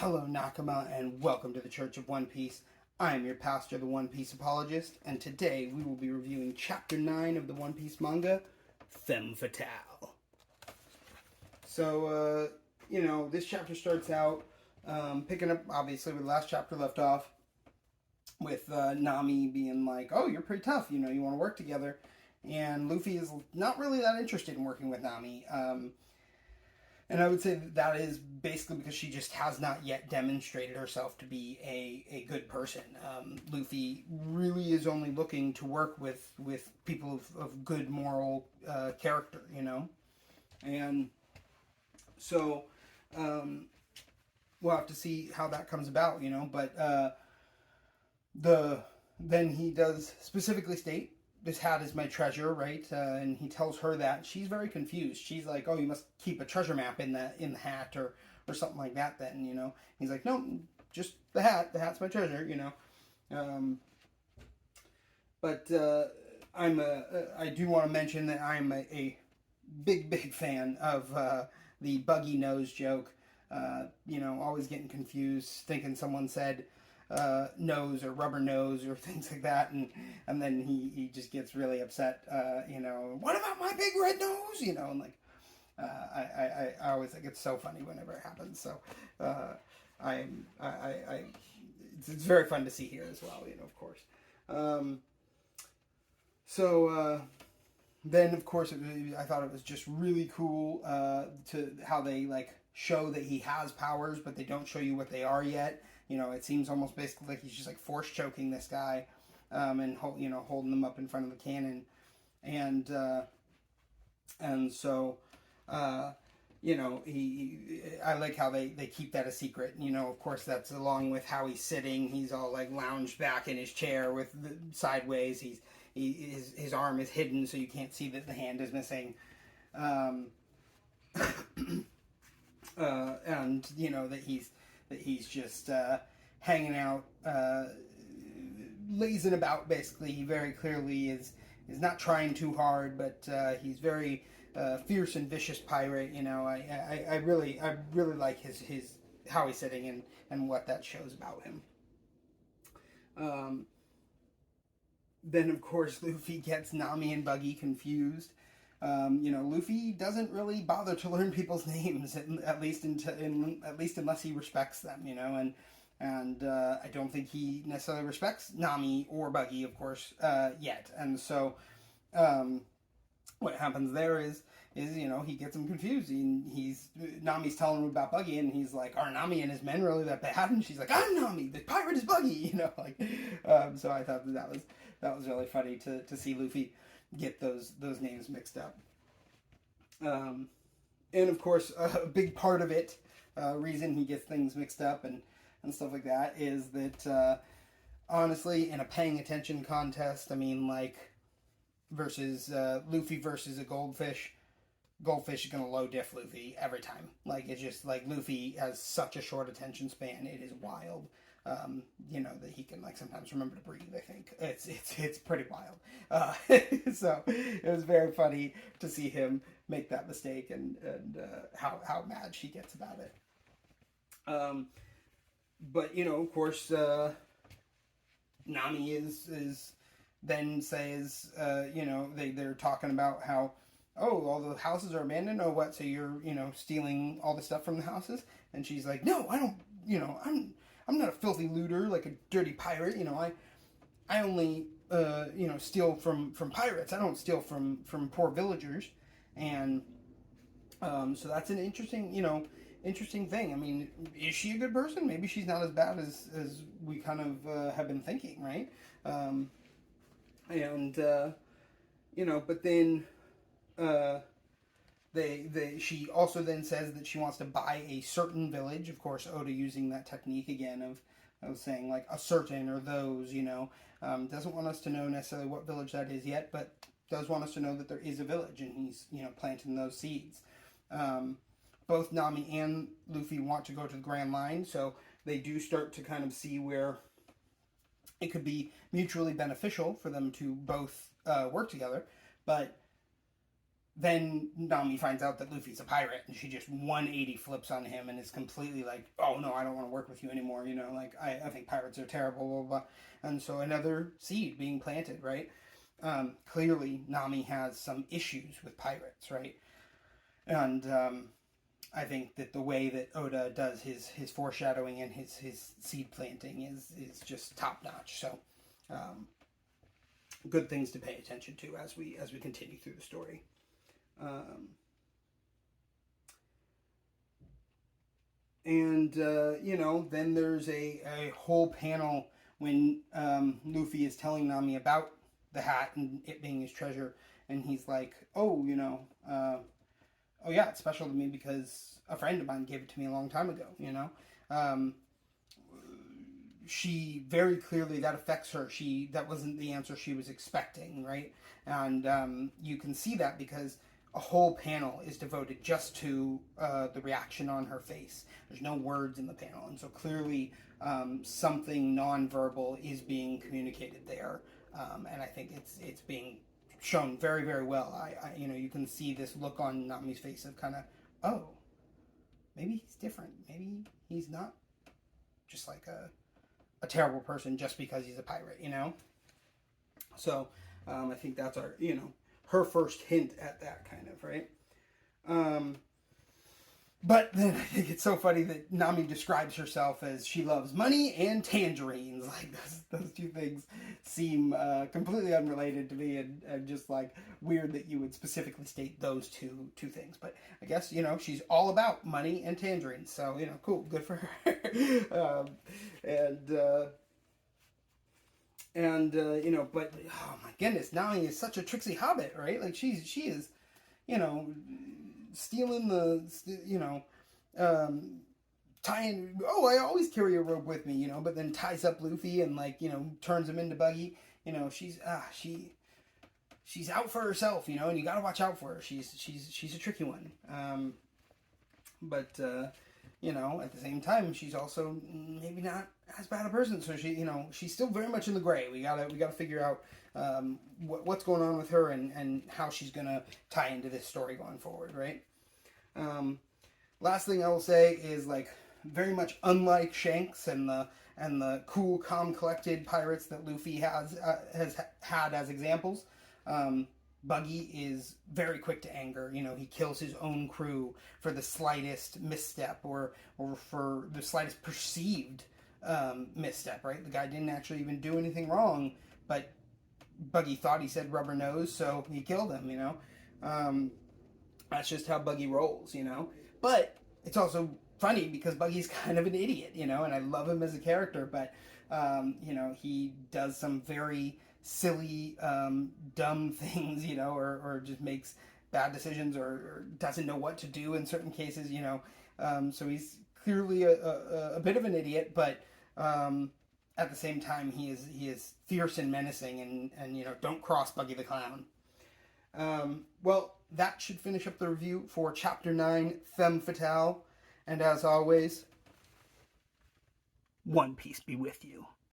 Hello, Nakama, and welcome to the Church of One Piece. I am your pastor, the One Piece Apologist, and today we will be reviewing Chapter 9 of the One Piece Manga, Femme Fatale. So, this chapter starts out picking up, obviously, where the last chapter left off, with Nami being like, oh, you're pretty tough, you want to work together. And Luffy is not really that interested in working with Nami. And I would say that is basically because she just has not yet demonstrated herself to be a good person. Luffy really is only looking to work with people of good moral character, And so we'll have to see how that comes about, But then he does specifically state, this hat is my treasure, right? And he tells her that. She's very confused. She's like, oh, you must keep a treasure map in the hat or something like that then, He's like, no, just the hat. The hat's my treasure, But I do want to mention that I'm a big fan of the buggy nose joke. Always getting confused, thinking someone said nose or rubber nose or things like that, and then he just gets really upset. What about my big red nose? And like I always think it's so funny whenever it happens. So it's very fun to see here as well. Of course. Then of course I thought it was just really cool to how they like show that he has powers, but they don't show you what they are yet. It seems almost basically like he's just like force choking this guy, and holding him up in front of the cannon, and so I like how they keep that a secret. Of course that's along with how he's sitting. He's all like lounged back in his chair with sideways. His arm is hidden so you can't see that the hand is missing. And that he's just hanging out, lazing about. Basically, he very clearly is not trying too hard, but he's very fierce and vicious pirate. I really like his how he's sitting and what that shows about him. Then of course Luffy gets Nami and Buggy confused. Luffy doesn't really bother to learn people's names, at least unless he respects them, and I don't think he necessarily respects Nami or Buggy, of course, yet. And so, what happens there is he gets him confused. Nami's telling him about Buggy, and he's like, "Are Nami and his men really that bad?" And she's like, "I'm Nami. The pirate is Buggy." So I thought that was really funny to see Luffy get those names mixed up. And of course, a big part of it, reason he gets things mixed up and stuff like that, is that honestly, in a paying attention contest, versus Luffy versus a goldfish is gonna low diff Luffy every time. It's just like Luffy has such a short attention span. It is wild. That he can sometimes remember to breathe. I think it's pretty wild. So it was very funny to see him make that mistake and how mad she gets about it. But of course, Nami is then says, they're talking about how, oh, all the houses are abandoned. Oh, what? So you're stealing all the stuff from the houses? And she's like, no, I don't. I'm not a filthy looter like a dirty pirate. I only steal from pirates. I don't steal from poor villagers. And so that's an interesting thing. Is she a good person? Maybe she's not as bad as we kind of have been thinking, right? But then she also then says that she wants to buy a certain village. Of course, Oda using that technique again of saying like a certain or those, doesn't want us to know necessarily what village that is yet, but does want us to know that there is a village, and he's planting those seeds. Both Nami and Luffy want to go to the Grand Line, so they do start to kind of see where it could be mutually beneficial for them to both work together, but then Nami finds out that Luffy's a pirate, and she just 180 flips on him and is completely like, oh no, I don't want to work with you anymore, you know, like, I think pirates are terrible, blah, blah, blah. And so another seed being planted, right? Clearly, Nami has some issues with pirates, right? And I think that the way that Oda does his foreshadowing and his seed planting is just top notch. So, good things to pay attention to as we continue through the story. You know, then there's a whole panel when Luffy is telling Nami about the hat and it being his treasure, and he's like, oh, you know, oh yeah, it's special to me because a friend of mine gave it to me a long time ago, you know. She very clearly, that affects her. That wasn't the answer she was expecting, right? And you can see that because a whole panel is devoted just to the reaction on her face. There's no words in the panel, and so clearly something nonverbal is being communicated there, and I think it's being shown very, very well. I you know, you can see this look on Nami's face of kind of, oh, maybe he's different. Maybe he's not just like a terrible person just because he's a pirate, you know? So I think that's our, you know, her first hint at that kind of, right? But then I think it's so funny that Nami describes herself as she loves money and tangerines. Like, those two things seem completely unrelated to me, and just like weird that you would specifically state those two things. But I guess, you know, she's all about money and tangerines. So, you know, cool, good for her. You know, but oh my goodness, Nami is such a tricksy hobbit, right? Like, she is, you know, stealing you know, tying, oh, I always carry a rope with me, you know, but then ties up Luffy and, like, you know, turns him into Buggy. You know, she's out for herself, you know, and you gotta watch out for her. She's a tricky one. You know, at the same time, she's also maybe not as bad a person. So she, you know, she's still very much in the gray. We gotta figure out what's going on with her and how she's gonna tie into this story going forward, right? Last thing I will say is, like, very much unlike Shanks and the cool, calm, collected pirates that Luffy has had as examples. Buggy is very quick to anger. You know, he kills his own crew for the slightest misstep or for the slightest perceived misstep, right? The guy didn't actually even do anything wrong, but Buggy thought he said rubber nose, so he killed him, you know? That's just how Buggy rolls, you know? But it's also funny because Buggy's kind of an idiot, you know, and I love him as a character, but, you know, he does some very silly, dumb things, you know, or just makes bad decisions or doesn't know what to do in certain cases, you know. So he's clearly a bit of an idiot, but at the same time, he is fierce and menacing, and you know, don't cross Buggy the Clown. Well, that should finish up the review for Chapter 9, Femme Fatale. And as always, One Piece be with you.